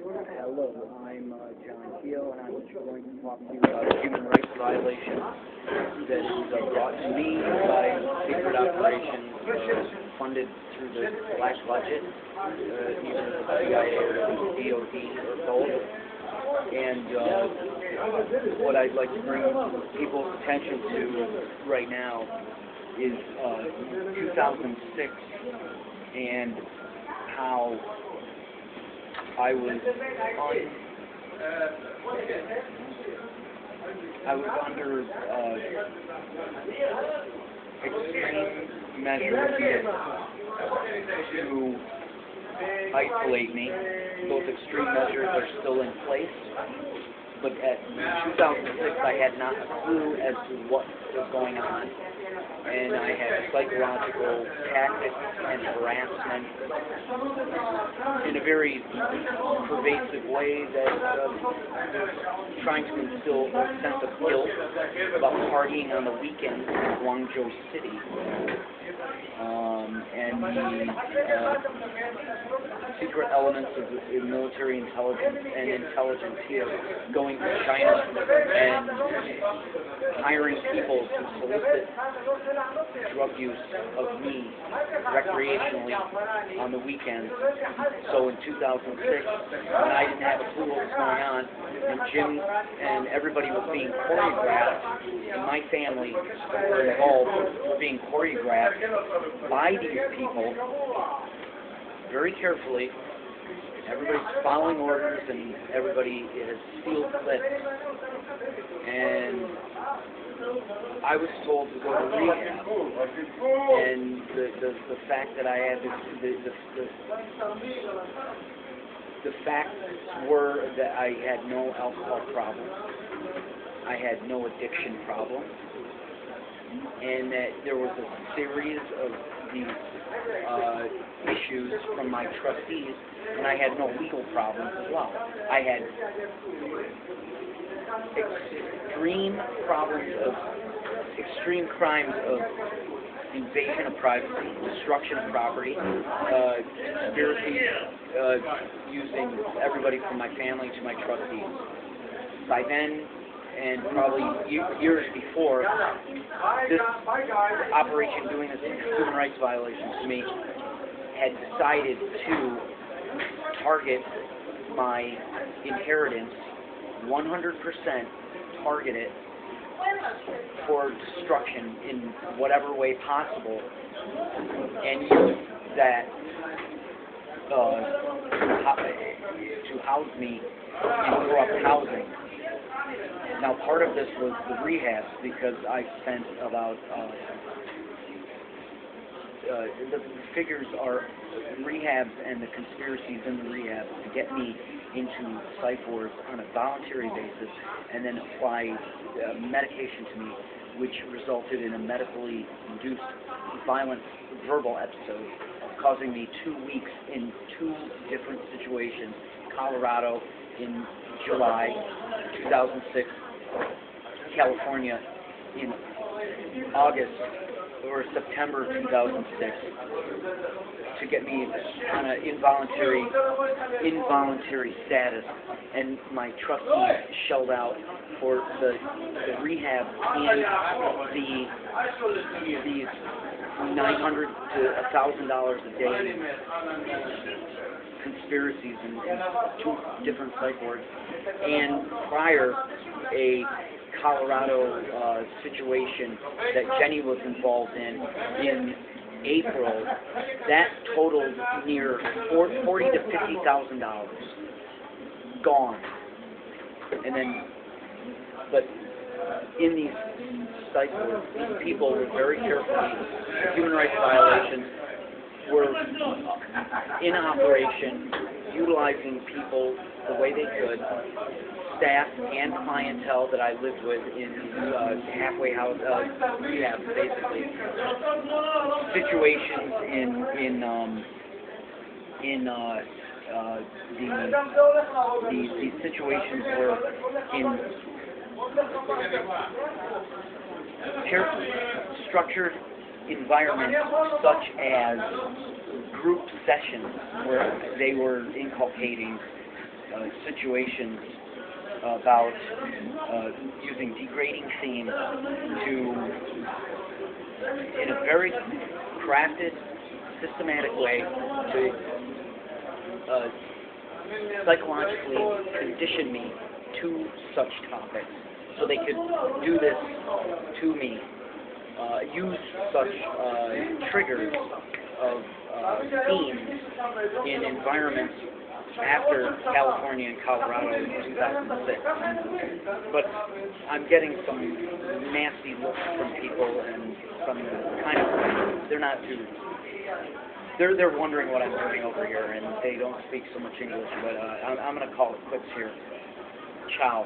Hello, I'm John Keel, and I'm going to talk to you about a human rights violation that is brought to me by secret operations funded through the black budget, either the CIA or the DOD or both. And what I'd like to bring people's attention to right now is 2006 and how I was under extreme measures to isolate me. Those extreme measures are still in place, but at 2006 I had not a clue as to what was going on, and I had psychological tactics and harassment in a very pervasive way that trying to instill a sense of guilt about partying on the weekends in Guangzhou City, and the secret elements of the military intelligence and intelligence here going to China and hiring people to solicit drug use of me recreationally on the weekends. So in 2006, when I didn't have a clue what was going on, and Jim and everybody was being choreographed, and my family were involved, were being choreographed by these people very carefully. Everybody's following orders, and everybody has sealed lips. And I was told to go to rehab, and the fact that I had the facts were that I had no alcohol problem, I had no addiction problem, and that there was a series of these issues from my trustees, and I had no legal problems as well. I had extreme problems of extreme crimes of invasion of privacy, destruction of property, conspiracy, using everybody from my family to my trustees. By then, and probably years before, this operation doing this human rights violation to me had decided to target my inheritance, 100% target it for destruction in whatever way possible, and use that to house me in corrupt housing. Now, part of this was the rehabs, because I spent about, the figures are rehabs and the conspiracies in the rehabs to get me into psych wards on a voluntary basis, and then apply medication to me, which resulted in a medically induced violent verbal episode, causing me 2 weeks in 2 different situations, Colorado in July 2006, California in August or September 2006, to get me on an involuntary status, and my trustees shelled out for the rehab and the $900 to $1,000 a day conspiracies in 2 different psych wards, and prior a Colorado situation that Jenny was involved in April, that totaled near $40,000 to $50,000 gone. And then, but in these psych wards, these people were very carefully, human rights violations were in operation, utilizing people the way they could, staff and clientele that I lived with in halfway house rehabs, basically. Situations these situations were in carefully structured environments such as group sessions where they were inculcating situations about using degrading themes to, in a very crafted, systematic way, to psychologically condition me to such topics, so they could do this to me, use such triggers of themes in environments after California and Colorado in 2006. But I'm getting some nasty looks from people, and some kind of, they're not too, they're wondering what I'm doing over here, and they don't speak so much English, but I'm going to call it quits here. Ciao.